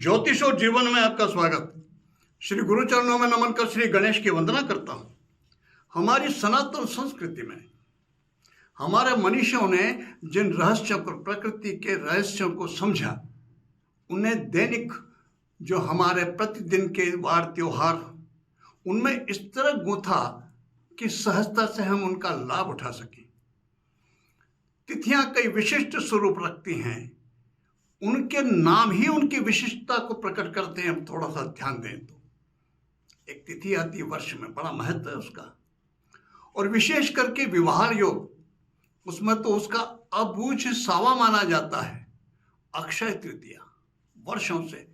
ज्योतिष और जीवन में आपका स्वागत। श्री गुरु चरणों में नमन कर श्री गणेश की वंदना करता हूँ। हमारी सनातन संस्कृति में हमारे मनीषियों ने जिन रहस्यों पर प्रकृति के रहस्यों को समझा, उन्हें दैनिक जो हमारे प्रतिदिन के वार त्योहार, उनमें इस तरह गूंथा कि सहजता से हम उनका लाभ उठा सकें। तिथियां कई विशिष्ट स्वरूप रखती हैं, उनके नाम ही उनकी विशिष्टता को प्रकट करते हैं। हम थोड़ा सा ध्यान दें तो एक तिथि आती है वर्ष में, बड़ा महत्व है उसका, और विशेष करके विवाह योग, उसमें तो उसका अबूझ सावा माना जाता है। अक्षय तृतीया, वर्षों से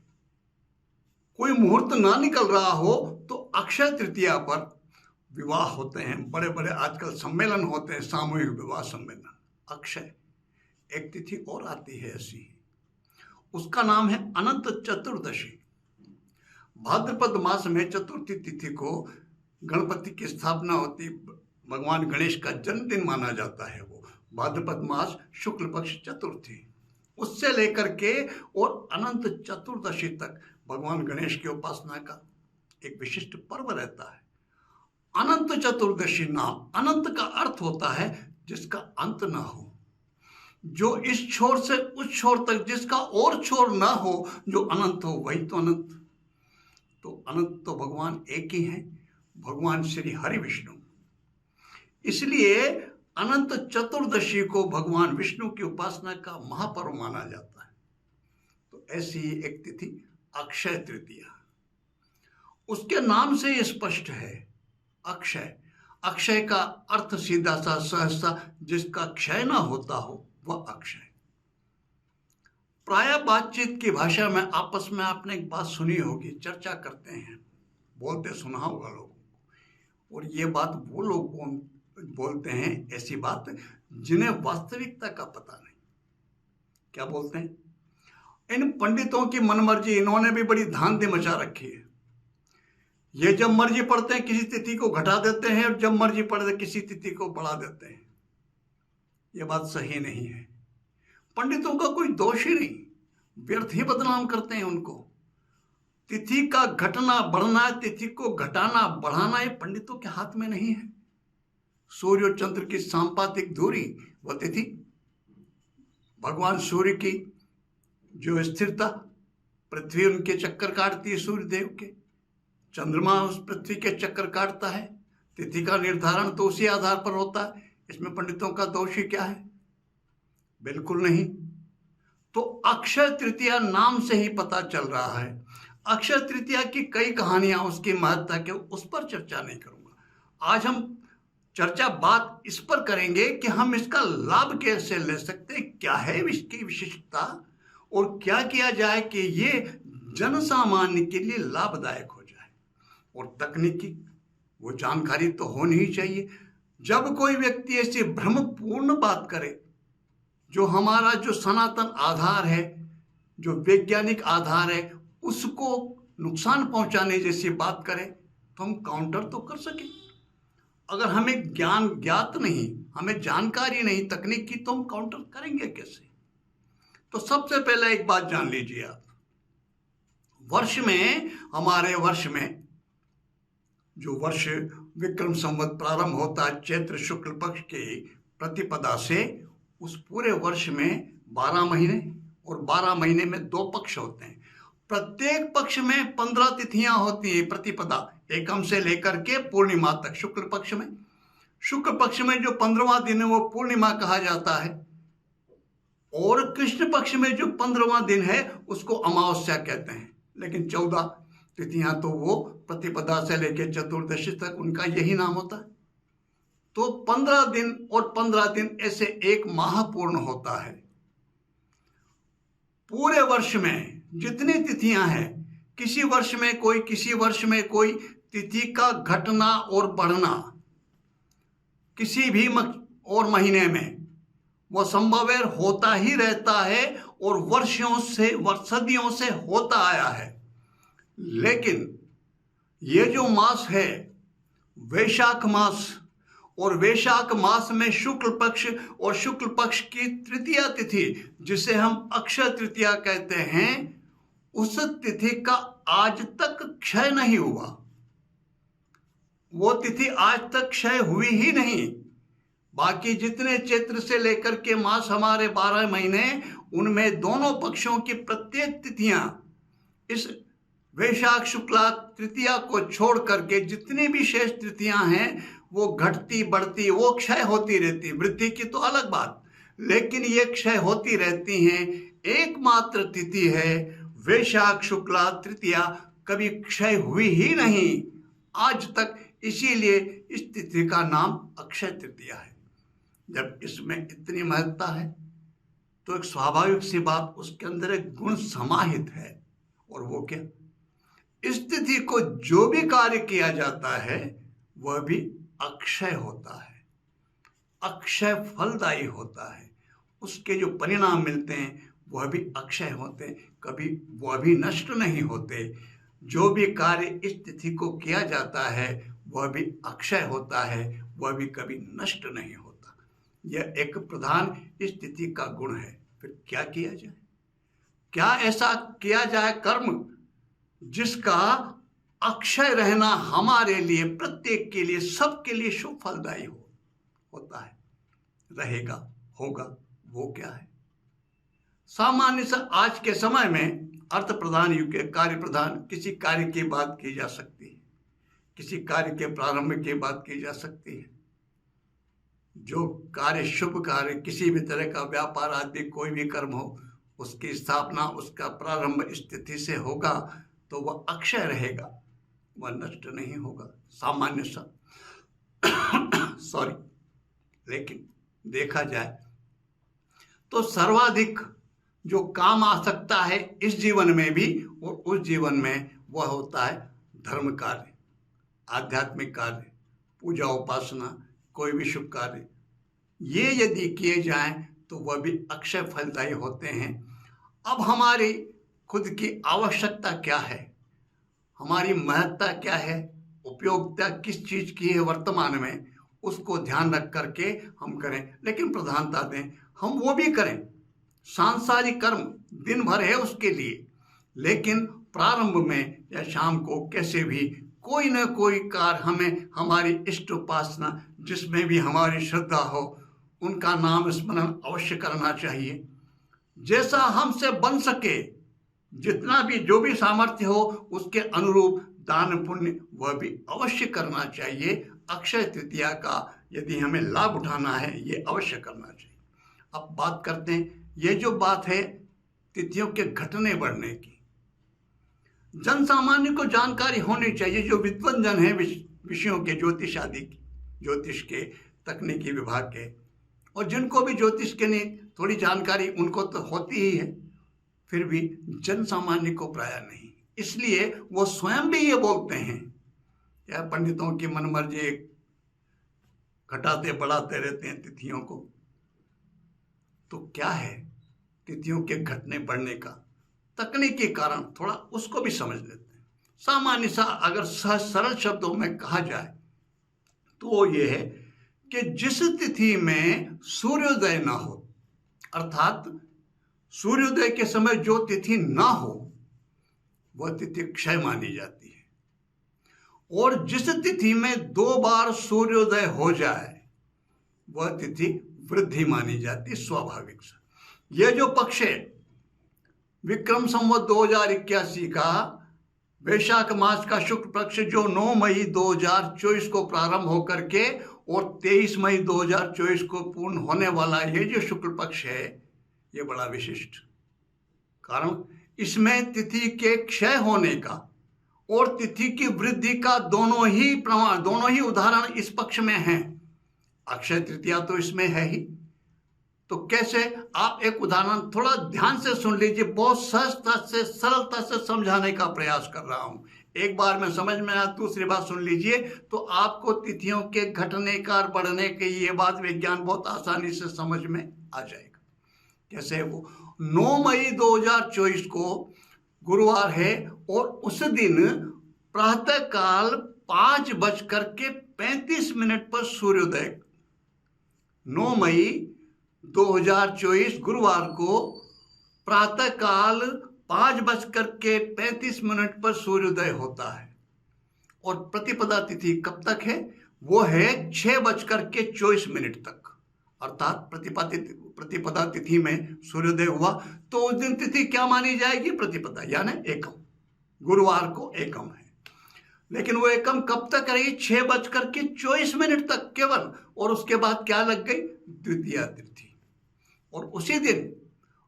कोई मुहूर्त ना निकल रहा हो तो अक्षय तृतीया पर विवाह होते हैं। बड़े बड़े आजकल सम्मेलन होते हैं, सामूहिक विवाह सम्मेलन। अक्षय एक तिथि और आती है ऐसी, उसका नाम है अनंत चतुर्दशी। भाद्रपद मास में चतुर्थी तिथि को गणपति की स्थापना होती, भगवान गणेश का जन्मदिन माना जाता है। वो भाद्रपद मास शुक्ल पक्ष चतुर्थी, उससे लेकर के और अनंत चतुर्दशी तक भगवान गणेश की उपासना का एक विशिष्ट पर्व रहता है। अनंत चतुर्दशी नाम, अनंत का अर्थ होता है जिसका अंत ना हो, जो इस छोर से उस छोर तक, जिसका और छोर ना हो, जो अनंत हो वही तो अनंत। तो अनंत तो भगवान एक ही हैं, भगवान श्री हरि विष्णु। इसलिए अनंत चतुर्दशी को भगवान विष्णु की उपासना का महापर्व माना जाता है। तो ऐसी एक तिथि अक्षय तृतीया, उसके नाम से स्पष्ट है। अक्षय, अक्षय का अर्थ सीधा सा सहसा, जिसका क्षय ना होता हो वह अक्षय। प्राय बातचीत की भाषा में आपस में आपने एक बात सुनी होगी, चर्चा करते हैं, बोलते सुना होगा लोगों को। और ये बात वो लोग बोलते हैं, ऐसी बात जिन्हें वास्तविकता का पता नहीं। क्या बोलते हैं? इन पंडितों की मनमर्जी, इन्होंने भी बड़ी धांधली मचा रखी है। ये जब मर्जी पढ़ते हैं किसी तिथि को घटा देते हैं, और जब मर्जी पढ़ते किसी तिथि को बढ़ा देते हैं। ये बात सही नहीं है। पंडितों का कोई दोष ही नहीं, व्यर्थ ही बदनाम करते हैं उनको। तिथि का घटना बढ़ना, तिथि को घटाना बढ़ाना, ये पंडितों के हाथ में नहीं है। सूर्य और चंद्र की सांपातिक दूरी, वह तिथि। भगवान सूर्य की जो स्थिरता, पृथ्वी उनके चक्कर काटती है, सूर्य देव के, चंद्रमा उस पृथ्वी के चक्कर काटता है। तिथि का निर्धारण तो उसी आधार पर होता है। इसमें पंडितों का दोष ही क्या है? बिल्कुल नहीं। तो अक्षय तृतीया नाम से ही पता चल रहा है। अक्षय तृतीया की कई कहानियां, उसकी महत्ता के, उस पर चर्चा नहीं करूंगा। आज हम बात इस पर करेंगे कि हम इसका लाभ कैसे ले सकते हैं, क्या है इसकी विशिष्टता, और क्या किया जाए कि ये जनसामान्य के लिए लाभदायक हो जाए। और तकनीकी वो जानकारी तो होनी ही चाहिए। जब कोई व्यक्ति ऐसी भ्रमपूर्ण बात करे, जो हमारा जो सनातन आधार है, जो वैज्ञानिक आधार है, उसको नुकसान पहुंचाने जैसी बात करे, तो हम काउंटर तो कर सकें। अगर हमें ज्ञान ज्ञात नहीं, हमें जानकारी नहीं तकनीक की, तो हम काउंटर करेंगे कैसे? तो सबसे पहले एक बात जान लीजिए आप। वर्ष में, हमारे वर्ष में जो वर्ष विक्रम संवत प्रारंभ होता है चैत्र शुक्ल पक्ष की प्रतिपदा से, उस पूरे वर्ष में 12 महीने, और 12 महीने में 2 पक्ष होते हैं। प्रत्येक पक्ष में 15 तिथियां होती है। प्रतिपदा एकम से लेकर के पूर्णिमा तक। शुक्ल पक्ष में जो 15वां दिन है वो पूर्णिमा कहा जाता है, और कृष्ण पक्ष में जो 15वां दिन है उसको अमावस्या कहते हैं। लेकिन 14 तिथियां तो वो प्रतिपदा से लेकर चतुर्दशी तक, उनका यही नाम होता है। तो 15 दिन और 15 दिन ऐसे एक माह पूर्ण होता है। पूरे वर्ष में जितनी तिथियां हैं, किसी वर्ष में कोई तिथि का घटना और बढ़ना किसी भी और महीने में वो संभव होता ही रहता है, और वर्षों से, सदियों से होता आया है। लेकिन ये जो मास है वैशाख मास, और वैशाख मास में शुक्ल पक्ष, और शुक्ल पक्ष की तृतीया तिथि जिसे हम अक्षय तृतीया कहते हैं, उस तिथि का आज तक क्षय नहीं हुआ। वो तिथि आज तक क्षय हुई ही नहीं। बाकी जितने चैत्र से लेकर के मास हमारे 12 महीने, उनमें दोनों पक्षों की प्रत्येक तिथियां इस वैशाख शुक्ला तृतीया को छोड़ करके जितनी भी शेष तृतीयां हैं वो घटती बढ़ती, वो क्षय होती रहती। वृद्धि की तो अलग बात, लेकिन ये क्षय होती रहती हैं। एकमात्र तिथि है वैशाख शुक्ला तृतीया, कभी क्षय हुई ही नहीं आज तक। इसीलिए इस तिथि का नाम अक्षय तृतीया है। जब इसमें इतनी महत्ता है तो एक स्वाभाविक सी बात, उसके अंदर एक गुण समाहित है, और वो क्या? इस तिथि को जो भी कार्य किया जाता है वह भी अक्षय होता है, अक्षय फलदायी होता है। उसके जो परिणाम मिलते हैं वह भी अक्षय होते हैं, कभी वह भी नष्ट नहीं होते। जो भी कार्य इस तिथि को किया जाता है वह भी अक्षय होता है, वह भी कभी नष्ट नहीं होता। यह एक प्रधान इस तिथि का गुण है। फिर क्या किया जाए? क्या ऐसा किया जाए कर्म जिसका अक्षय रहना हमारे लिए, प्रत्येक के लिए, सबके लिए शुभ फलदायी होता है, रहेगा, होगा? वो क्या है? सामान्य से आज के समय में अर्थ प्रधान युग के कार्य प्रधान किसी कार्य की बात की जा सकती है, किसी कार्य के प्रारंभ की बात की जा सकती है। जो कार्य, शुभ कार्य, किसी भी तरह का व्यापार आदि कोई भी कर्म हो, उसकी स्थापना, उसका प्रारंभ इस तिथि से होगा तो वह अक्षय रहेगा, वह नष्ट नहीं होगा, सामान्य सा सॉरी। लेकिन देखा जाए तो सर्वाधिक जो काम आ सकता है इस जीवन में भी और उस जीवन में, वह होता है धर्म कार्य, आध्यात्मिक कार्य, पूजा उपासना, कोई भी शुभ कार्य। ये यदि किए जाएं तो वह भी अक्षय फलदायी होते हैं। अब हमारी खुद की आवश्यकता क्या है, हमारी महत्ता क्या है, उपयोगिता किस चीज़ की है वर्तमान में, उसको ध्यान रख करके हम करें। लेकिन प्रधानता दें, हम वो भी करें, सांसारिक कर्म दिन भर है उसके लिए, लेकिन प्रारंभ में या शाम को कैसे भी कोई न कोई कार्य हमें, हमारी इष्ट उपासना जिसमें भी हमारी श्रद्धा हो, उनका नाम स्मरण अवश्य करना चाहिए। जैसा हमसे बन सके, जितना भी, जो भी सामर्थ्य हो, उसके अनुरूप दान पुण्य वह भी अवश्य करना चाहिए। अक्षय तृतीया का यदि हमें लाभ उठाना है, ये अवश्य करना चाहिए। अब बात करते हैं, ये जो बात है तिथियों के घटने बढ़ने की, जन सामान्य को जानकारी होनी चाहिए। जो विद्वान जन है विषयों के, ज्योतिष आदि, ज्योतिष के, तकनीकी विभाग के, और जिनको भी ज्योतिष के लिए थोड़ी जानकारी उनको तो होती ही है, फिर भी जन सामान्य को प्राय नहीं। इसलिए वो स्वयं भी ये बोलते हैं, या पंडितों की मनमर्जी घटाते बढ़ाते रहते हैं तिथियों को। तो क्या है तिथियों के घटने बढ़ने का तकनीकी कारण, थोड़ा उसको भी समझ लेते हैं। सामान्य सा अगर सरल शब्दों में कहा जाए तो ये है कि जिस तिथि में सूर्योदय ना हो, अर्थात सूर्योदय के समय जो तिथि ना हो, वह तिथि क्षय मानी जाती है। और जिस तिथि में 2 बार सूर्योदय हो जाए, वह तिथि वृद्धि मानी जाती है, स्वाभाविक से। यह जो पक्ष है विक्रम संवत 2081 का वैशाख मास का शुक्ल पक्ष, जो 9 मई 2024 को प्रारंभ होकर के और 23 मई 2024 को पूर्ण होने वाला ये जो शुक्ल पक्ष है, ये बड़ा विशिष्ट। कारण इसमें तिथि के क्षय होने का और तिथि की वृद्धि का दोनों ही प्रमाण, दोनों ही उदाहरण इस पक्ष में हैं। अक्षय तृतीया तो इसमें है ही। तो कैसे, आप एक उदाहरण थोड़ा ध्यान से सुन लीजिए, बहुत सहजता से, सरलता से समझाने का प्रयास कर रहा हूं। एक बार में समझ में आया, दूसरी बार सुन लीजिए तो आपको तिथियों के घटने का बढ़ने की ये बात विज्ञान बहुत आसानी से समझ में आ जाएगा। कैसे? वो 9 मई 2024 को गुरुवार है और उस दिन प्रातःकाल 5:35 पर सूर्योदय, 9 मई 2024 गुरुवार को प्रातःकाल 5:35 पर सूर्योदय होता है। और प्रतिपदा तिथि कब तक है? वो है 6:24 तक। अर्थात प्रतिपदा तिथि में सूर्योदय हुआ तो उस दिन तिथि क्या मानी जाएगी? प्रतिपदा, यानी एकम। गुरुवार को एकम है, लेकिन वो एकम कब तक रही? 6:24 तक केवल। और उसके बाद क्या लग गई? द्वितीया तिथि। और उसी दिन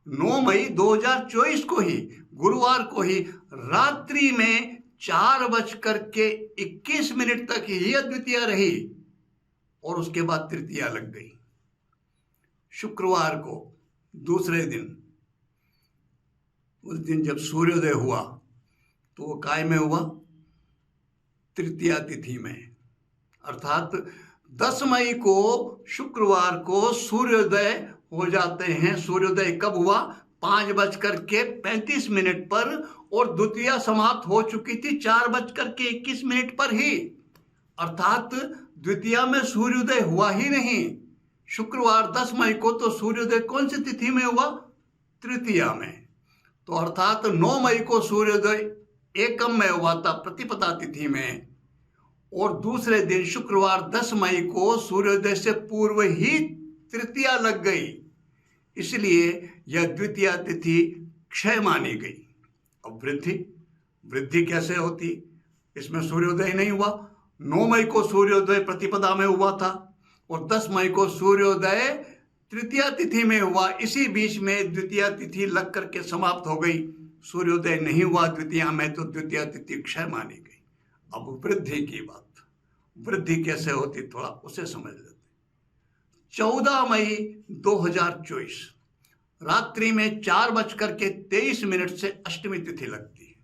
9 मई 2024 को ही, गुरुवार को ही, रात्रि में 4:21 तक ही द्वितीया रही और उसके बाद तृतीया लग गई। शुक्रवार को दूसरे दिन, उस दिन जब सूर्योदय हुआ तो वो काय में हुआ? तृतीया तिथि में। अर्थात 10 मई को शुक्रवार को सूर्योदय हो जाते हैं। सूर्योदय कब हुआ? 5:35 पर, और द्वितीया समाप्त हो चुकी थी 4:21 पर ही। अर्थात द्वितीया में सूर्योदय हुआ ही नहीं। शुक्रवार 10 मई को तो सूर्योदय कौन सी तिथि में हुआ? तृतीया में। तो अर्थात 9 मई को सूर्योदय एकम में हुआ था, प्रतिपदा तिथि में, और दूसरे दिन शुक्रवार 10 मई को सूर्योदय से पूर्व ही तृतीया लग गई। इसलिए यह द्वितीया तिथि क्षय मानी गई। अब वृद्धि कैसे होती? इसमें सूर्योदय नहीं हुआ। 9 मई को सूर्योदय प्रतिपदा में हुआ था और 10 मई को सूर्योदय तृतीया तिथि में हुआ। इसी बीच में द्वितीया तिथि लग करके समाप्त हो गई। सूर्योदय नहीं हुआ द्वितीया में, तो द्वितीया तिथि क्षय मानी गई। अब वृद्धि की बात, वृद्धि कैसे होती थोड़ा उसे समझ लेते। 14 मई 2024 रात्रि में 4:23 से अष्टमी तिथि लगती है।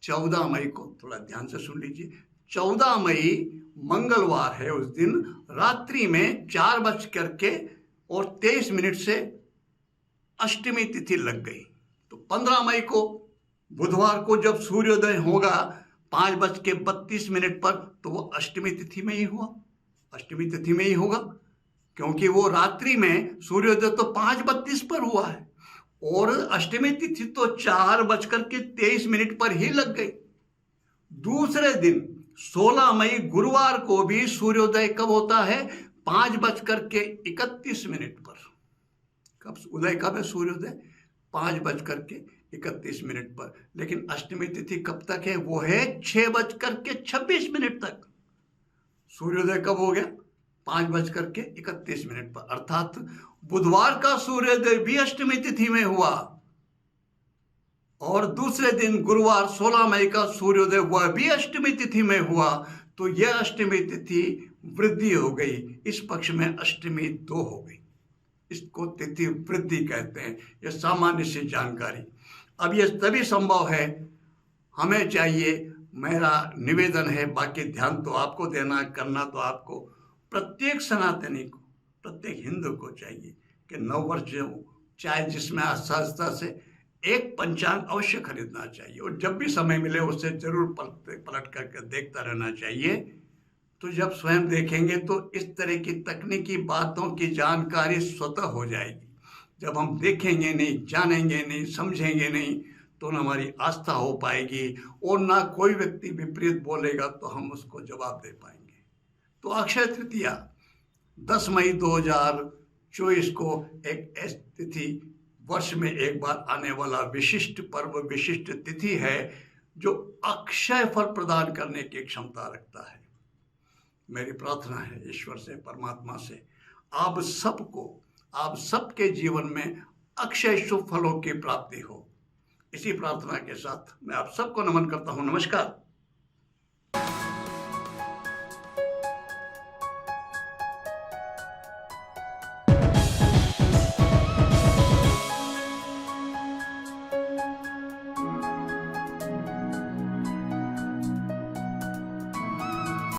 14 मई को थोड़ा ध्यान से सुन लीजिए। 14 मई मंगलवार है। उस दिन रात्रि में 4:23 से अष्टमी तिथि लग गई। तो 15 मई को बुधवार को जब सूर्योदय होगा 5:32 पर, तो वो अष्टमी तिथि में ही हुआ। अष्टमी तिथि में ही होगा, क्योंकि वो रात्रि में सूर्योदय तो 5:32 पर हुआ है और अष्टमी तिथि तो 4:23 पर ही लग गई। दूसरे दिन 16 मई गुरुवार को भी सूर्योदय कब होता है? 5:31 पर। कब उदय कब है? सूर्योदय 5:31 पर। लेकिन अष्टमी तिथि कब तक है? वो है 6:26 तक। सूर्योदय कब हो गया? 5:31 पर। अर्थात बुधवार का सूर्योदय भी अष्टमी तिथि में हुआ और दूसरे दिन गुरुवार 16 मई का सूर्योदय वह भी अष्टमी तिथि में हुआ। तो यह अष्टमी तिथि वृद्धि हो गई। इस पक्ष में अष्टमी 2 हो गई। इसको तिथि वृद्धि कहते हैं। यह सामान्य सी जानकारी। अब यह तभी संभव है, हमें चाहिए, मेरा निवेदन है, बाकी ध्यान तो आपको देना, करना तो आपको, प्रत्येक सनातनी को, प्रत्येक हिंदू को चाहिए कि नववर्ष जो चाहे जिसमें सहजता से एक पंचांग अवश्य खरीदना चाहिए और जब भी समय मिले उसे जरूर पलट करके देखता रहना चाहिए। तो जब स्वयं देखेंगे तो इस तरह की तकनीकी बातों की जानकारी स्वतः हो जाएगी। जब हम देखेंगे नहीं, जानेंगे नहीं, समझेंगे नहीं, तो न हमारी आस्था हो पाएगी और ना कोई व्यक्ति विपरीत बोलेगा तो हम उसको जवाब दे पाएंगे। तो अक्षय तृतीया 10 मई 2024 को एक ऐसी तिथि, वर्ष में एक बार आने वाला विशिष्ट पर्व, विशिष्ट तिथि है जो अक्षय फल प्रदान करने की क्षमता रखता है। मेरी प्रार्थना है ईश्वर से, परमात्मा से, आप सबको, आप सबके जीवन में अक्षय शुभ फलों की प्राप्ति हो। इसी प्रार्थना के साथ मैं आप सबको नमन करता हूँ। नमस्कार।